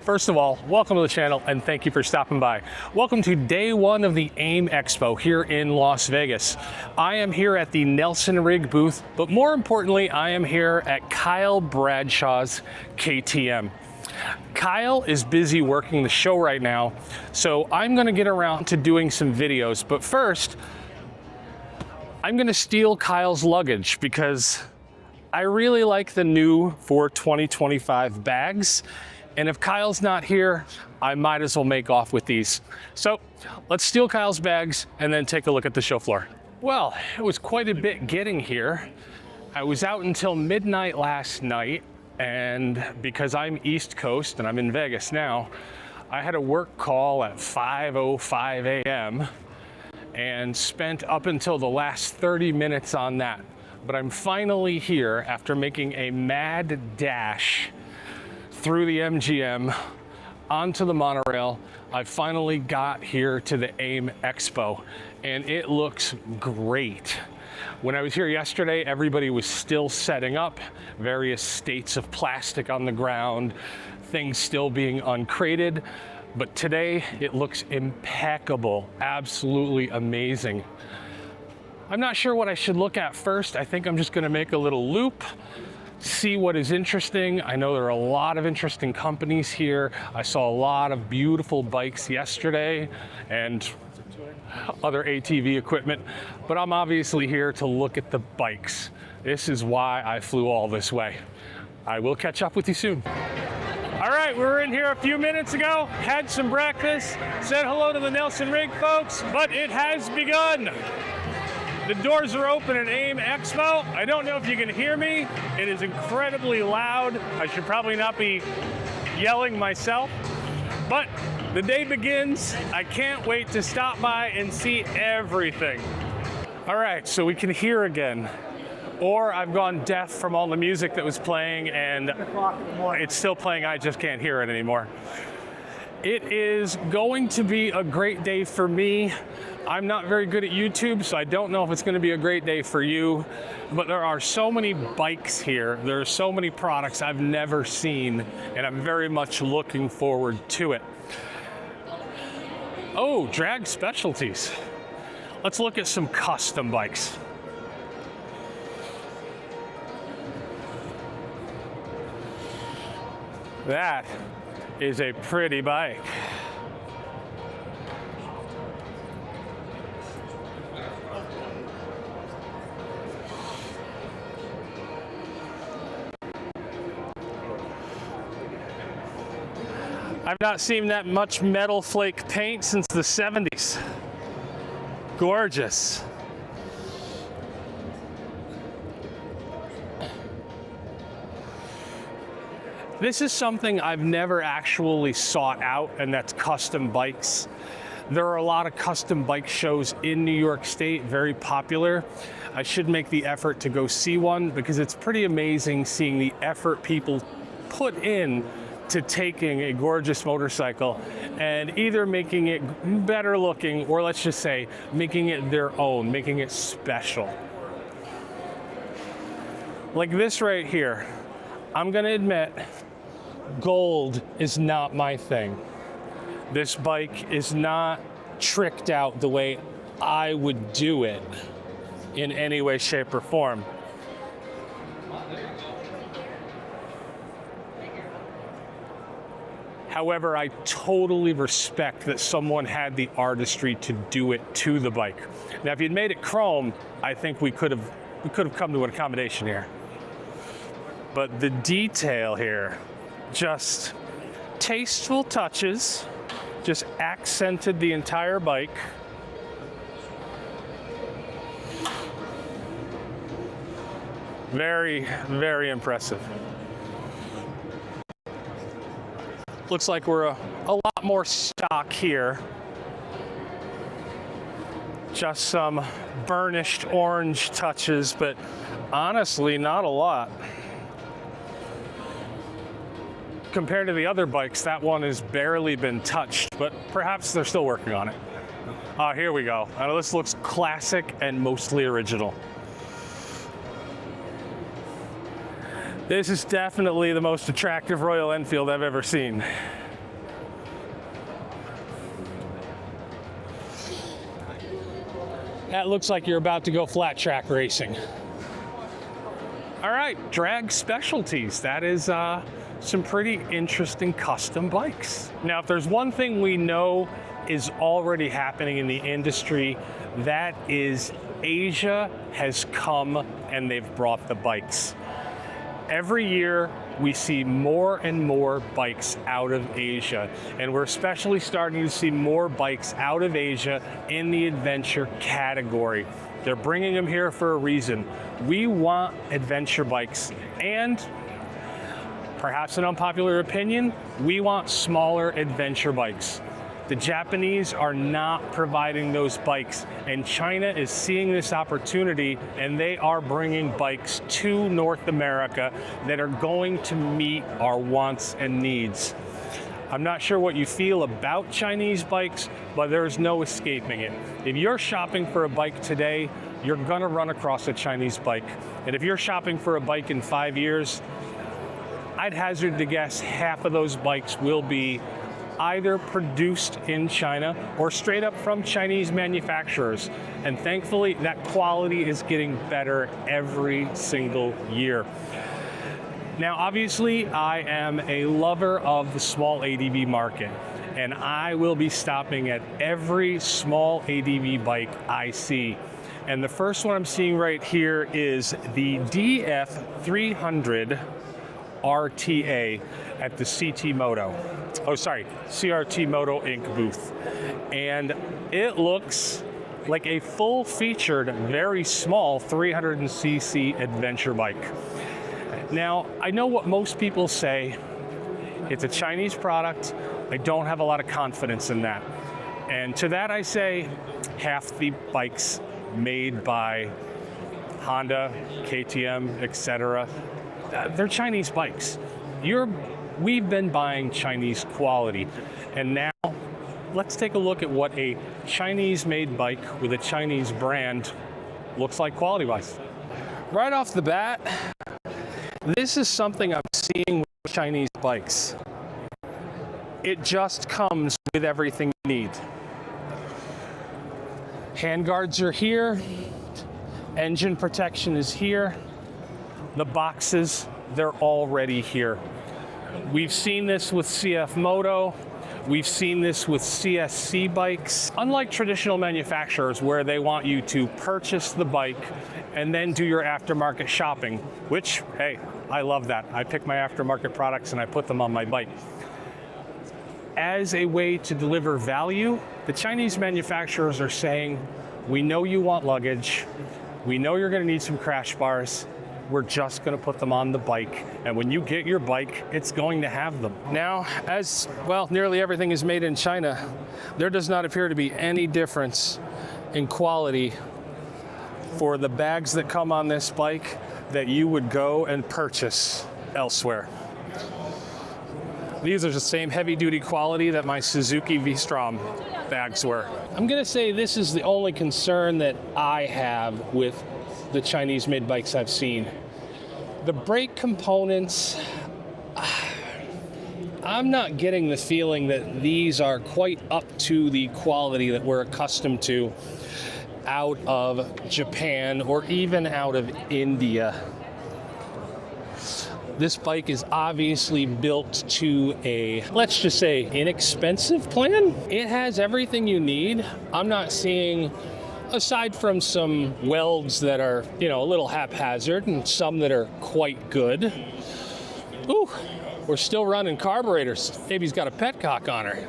First of all, welcome to the channel and thank you for stopping by. Welcome to day one of the Aim Expo here in Las Vegas. I am here at the Nelson Rig booth, but more importantly, I am here at Kyle Bradshaw's KTM. Kyle is busy working the show right now, so I'm gonna get around to doing some videos, but first, I'm gonna steal Kyle's luggage because I really like the new for 2025 bags. And if Kyle's not here, I might as well make off with these. So let's steal Kyle's bags and then take a look at the show floor. Well, it was quite a bit getting here. I was out until midnight last night, and because I'm East Coast and I'm in Vegas now, I had a work call at 5:05 a.m. and spent up until the last 30 minutes on that. But I'm finally here after making a mad dash through the MGM onto the monorail. I finally got here to the Aim Expo and it looks great. When I was here yesterday, everybody was still setting up, various states of plastic on the ground, things still being uncrated. But today it looks impeccable, absolutely amazing. I'm not sure what I should look at first. I think I'm just gonna make a little loop, see what is interesting. I know there are a lot of interesting companies here. I saw a lot of beautiful bikes yesterday and other ATV equipment, but I'm obviously here to look at the bikes. This is why I flew all this way. I will catch up with you soon. All right, we were in here a few minutes ago, had some breakfast, said hello to the Nelson Rig folks, but it has begun. The doors are open at Aim Expo. I don't know if you can hear me. It is incredibly loud. I should probably not be yelling myself, but the day begins. I can't wait to stop by and see everything. All right, so we can hear again. Or I've gone deaf from all the music that was playing and it's still playing, I just can't hear it anymore. It is going to be a great day for me. I'm not very good at YouTube, so I don't know if it's going to be a great day for you, but there are so many bikes here. There are so many products I've never seen, and I'm very much looking forward to it. Oh, drag specialties. Let's look at some custom bikes. That is a pretty bike. I've not seen that much metal flake paint since the 70s. Gorgeous. This is something I've never actually sought out, and that's custom bikes. There are a lot of custom bike shows in New York State, very popular. I should make the effort to go see one because it's pretty amazing seeing the effort people put in to taking a gorgeous motorcycle and either making it better looking, or let's just say making it their own, making it special. Like this right here, I'm gonna admit, gold is not my thing. This bike is not tricked out the way I would do it in any way, shape, or form. However, I totally respect that someone had the artistry to do it to the bike. Now, if you'd made it chrome, I think we could have come to an accommodation here. But the detail here, just tasteful touches, just accented the entire bike. Very, very impressive. Looks like we're a lot more stock here. Just some burnished orange touches, but honestly, not a lot. Compared to the other bikes, that one has barely been touched, but perhaps they're still working on it. Here we go. Now this looks classic and mostly original. This is definitely the most attractive Royal Enfield I've ever seen. That looks like you're about to go flat track racing. All right, drag specialties. That is some pretty interesting custom bikes. Now, if there's one thing we know is already happening in the industry, that is Asia has come and they've brought the bikes. Every year, we see more and more bikes out of Asia, and we're especially starting to see more bikes out of Asia in the adventure category. They're bringing them here for a reason. We want adventure bikes, and perhaps an unpopular opinion, we want smaller adventure bikes. The Japanese are not providing those bikes, and China is seeing this opportunity, and they are bringing bikes to North America that are going to meet our wants and needs. I'm not sure what you feel about Chinese bikes, but there's no escaping it. If you're shopping for a bike today, you're gonna run across a Chinese bike. And if you're shopping for a bike in 5 years, I'd hazard to guess half of those bikes will be either produced in China or straight up from Chinese manufacturers. And thankfully, that quality is getting better every single year. Now, obviously, I am a lover of the small ADV market, and I will be stopping at every small ADV bike I see. And the first one I'm seeing right here is the DF300 RTA at the CRT Moto Inc. booth. And it looks like a full-featured, very small 300cc adventure bike. Now, I know what most people say. It's a Chinese product. I don't have a lot of confidence in that. And to that I say, half the bikes made by Honda, KTM, etc., they're Chinese bikes. We've been buying Chinese quality, and now let's take a look at what a Chinese-made bike with a Chinese brand looks like quality-wise. Right off the bat, this is something I'm seeing with Chinese bikes. It just comes with everything you need. Handguards are here, engine protection is here, the boxes, they're already here. We've seen this with CF Moto, we've seen this with CSC bikes. Unlike traditional manufacturers where they want you to purchase the bike and then do your aftermarket shopping, which, hey, I love that. I pick my aftermarket products and I put them on my bike. As a way to deliver value, the Chinese manufacturers are saying, we know you want luggage, we know you're gonna need some crash bars, we're just gonna put them on the bike, and when you get your bike, it's going to have them. Now, as well, nearly everything is made in China, there does not appear to be any difference in quality for the bags that come on this bike that you would go and purchase elsewhere. These are the same heavy-duty quality that my Suzuki V-Strom bags were. I'm gonna say this is the only concern that I have with the Chinese-made bikes I've seen. The brake components, I'm not getting the feeling that these are quite up to the quality that we're accustomed to out of Japan or even out of India. This bike is obviously built to a, let's just say, inexpensive plan. It has everything you need. I'm not seeing, aside from some welds that are, a little haphazard and some that are quite good. Ooh, we're still running carburetors. Baby's got a petcock on her.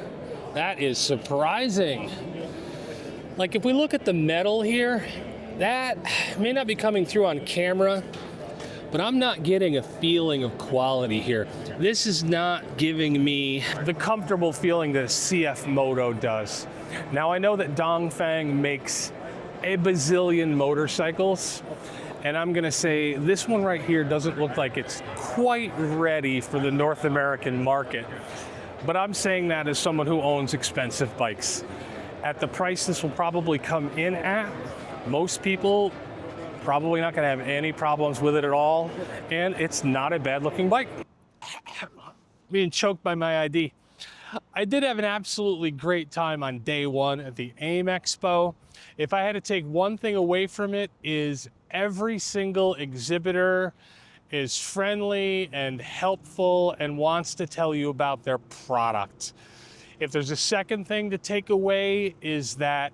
That is surprising. Like, if we look at the metal here, that may not be coming through on camera, but I'm not getting a feeling of quality here. This is not giving me the comfortable feeling that a CF Moto does. Now, I know that Dongfeng makes a bazillion motorcycles, and I'm gonna say this one right here doesn't look like it's quite ready for the North American market. But I'm saying that as someone who owns expensive bikes. At the price this will probably come in at, most people probably not gonna have any problems with it at all, and it's not a bad looking bike. Being choked by my ID. I did have an absolutely great time on day one at the Aim Expo. If I had to take one thing away from it, is every single exhibitor is friendly and helpful and wants to tell you about their product. If there's a second thing to take away, is that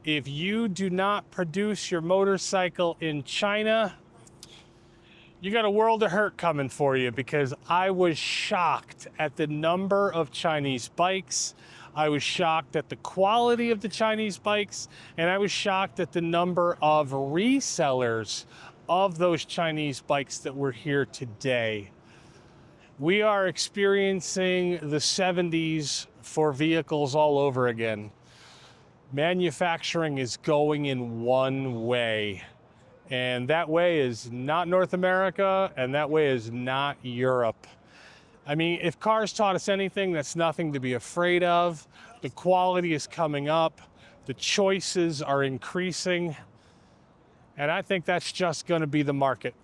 if you do not produce your motorcycle in China, you got a world of hurt coming for you, because I was shocked at the number of Chinese bikes. I was shocked at the quality of the Chinese bikes, and I was shocked at the number of resellers of those Chinese bikes that were here today. We are experiencing the 70s for vehicles all over again. Manufacturing is going in one way. And that way is not North America, and that way is not Europe. I mean, if cars taught us anything, that's nothing to be afraid of. The quality is coming up, the choices are increasing, and I think that's just gonna be the market.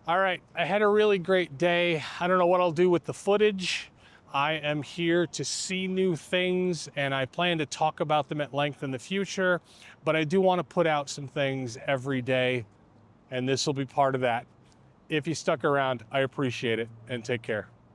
All right, I had a really great day. I don't know what I'll do with the footage. I am here to see new things, and I plan to talk about them at length in the future, but I do want to put out some things every day, and this will be part of that. If you stuck around, I appreciate it, and take care.